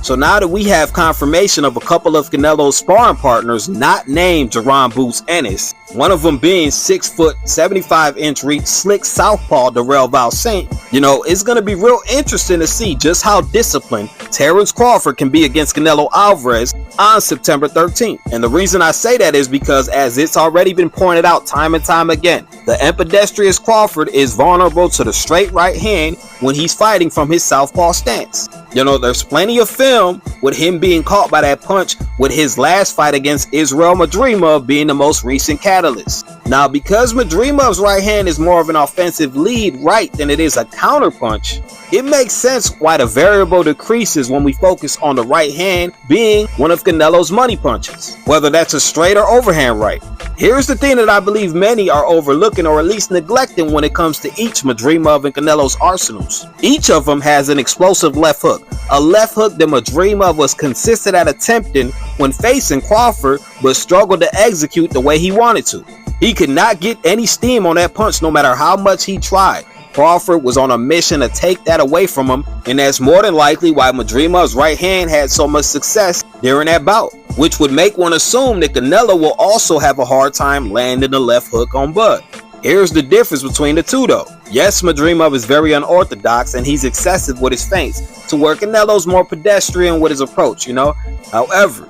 So now that we have confirmation of a couple of Canelo's sparring partners not named Jerron Boots Ennis, one of them being 6 foot 75-inch reach slick southpaw Darrell Valsaint, it's going to be real interesting to see just how disciplined Terence Crawford can be against Canelo Alvarez on September 13th. And the reason I say that is because, as it's already been pointed out time and time again, the ambidextrous Crawford is vulnerable to the straight right hand when he's fighting from his southpaw stance. There's plenty of film with him being caught by that punch, with his last fight against Israel Madrimov being the most recent catalyst. Now, because Madrimov's right hand is more of an offensive lead right than it is a counter punch, it makes sense why the variable decreases when we focus on the right hand being one of Canelo's money punches, whether that's a straight or overhand right. Here's the thing that I believe many are overlooking or at least neglecting when it comes to each Madrimov and Canelo's arsenals. Each of them has an explosive left hook, a left hook that Madrimov was consistent at attempting when facing Crawford but struggled to execute the way he wanted to. He could not get any steam on that punch no matter how much he tried. Crawford was on a mission to take that away from him, and that's more than likely why Madrimov's right hand had so much success during that bout, which would make one assume that Canelo will also have a hard time landing the left hook on Bud. Here's the difference between the two though. Yes, Madrimov is very unorthodox and he's excessive with his feints, to where Canelo's more pedestrian with his approach, However,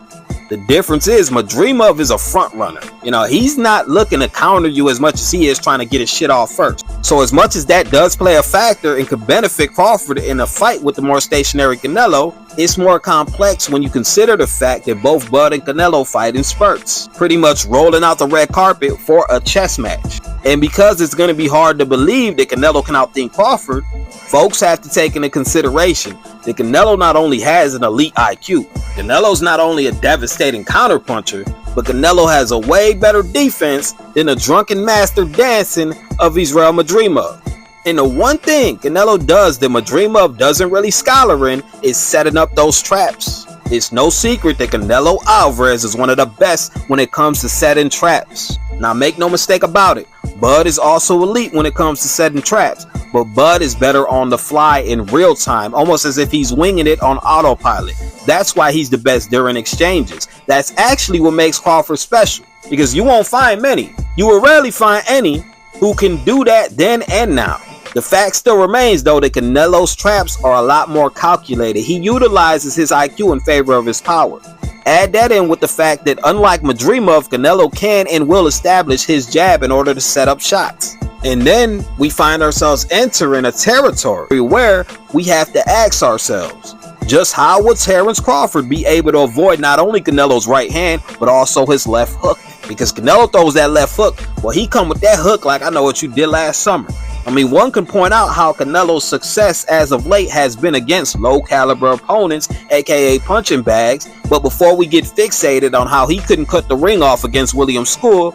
the difference is Madrimov is a front runner. He's not looking to counter you as much as he is trying to get his shit off first. So as much as that does play a factor and could benefit Crawford in a fight with the more stationary Canelo, it's more complex when you consider the fact that both Bud and Canelo fight in spurts, pretty much rolling out the red carpet for a chess match. And because it's going to be hard to believe that Canelo can outthink Crawford, folks have to take into consideration that Canelo not only has an elite IQ, Canelo's not only a devastating counterpuncher, but Canelo has a way better defense than the drunken master dancing of Israel Madrimov. And the one thing Canelo does that Madrimov doesn't really scholar in is setting up those traps. It's no secret that Canelo Alvarez is one of the best when it comes to setting traps. Now make no mistake about it, Bud is also elite when it comes to setting traps, but Bud is better on the fly in real time, almost as if he's winging it on autopilot. That's why he's the best during exchanges. That's actually what makes Crawford special, because you won't find many, you will rarely find any who can do that then and now. The fact still remains though that Canelo's traps are a lot more calculated. He utilizes his IQ in favor of his power. Add that in with the fact that unlike Madrimov, Canelo can and will establish his jab in order to set up shots. And then we find ourselves entering a territory where we have to ask ourselves, just how would Terence Crawford be able to avoid not only Canelo's right hand, but also his left hook? Because Canelo throws that left hook, well, he come with that hook like I know what you did last summer. One can point out how Canelo's success as of late has been against low caliber opponents, aka punching bags, but before we get fixated on how he couldn't cut the ring off against William School,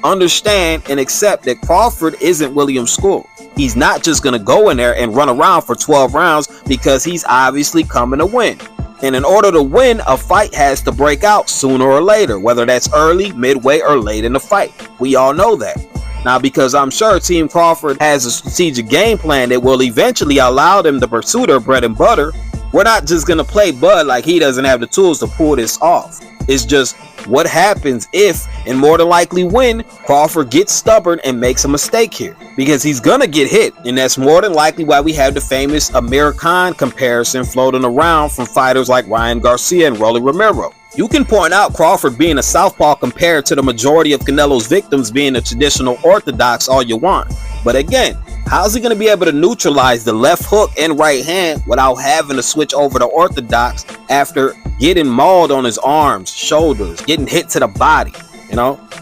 understand and accept that Crawford isn't William School. He's not just going to go in there and run around for 12 rounds because he's obviously coming to win. And in order to win, a fight has to break out sooner or later, whether that's early, midway, or late in the fight. We all know that. Now, because I'm sure Team Crawford has a strategic game plan that will eventually allow them to pursue their bread and butter, we're not just going to play Bud like he doesn't have the tools to pull this off. It's just what happens if, and more than likely when, Crawford gets stubborn and makes a mistake here. Because he's going to get hit, and that's more than likely why we have the famous Amir Khan comparison floating around from fighters like Ryan Garcia and Rolly Romero. You can point out Crawford being a southpaw compared to the majority of Canelo's victims being a traditional orthodox all you want. But again, how's he going to be able to neutralize the left hook and right hand without having to switch over to orthodox after getting mauled on his arms, shoulders, getting hit to the body?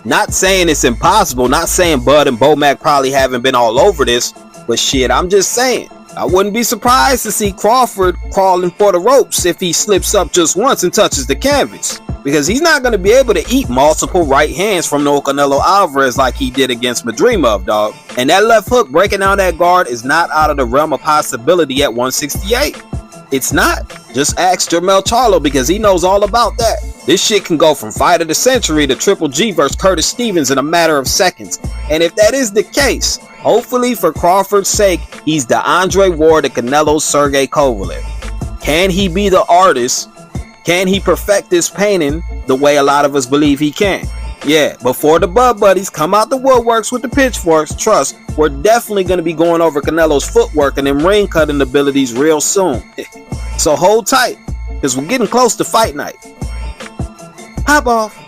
Not saying it's impossible, not saying Bud and Bomac probably haven't been all over this, but shit, I'm just saying, I wouldn't be surprised to see Crawford crawling for the ropes if he slips up just once and touches the canvas, because he's not going to be able to eat multiple right hands from no Canelo Alvarez like he did against Madrimov, dog. And that left hook breaking down that guard is not out of the realm of possibility at 168. It's not. Just ask Jermell Charlo, because he knows all about that. This shit can go from fight of the century to Triple G versus Curtis Stevens in a matter of seconds. And if that is the case, hopefully for Crawford's sake, he's the Andre Ward to Canelo's Sergey Kovalev. Can he be the artist? Can he perfect this painting the way a lot of us believe he can? Yeah, before the Bud Buddies come out the woodworks with the pitchforks, trust, we're definitely going to be going over Canelo's footwork and them ring cutting abilities real soon. So hold tight, because we're getting close to fight night. Hop off.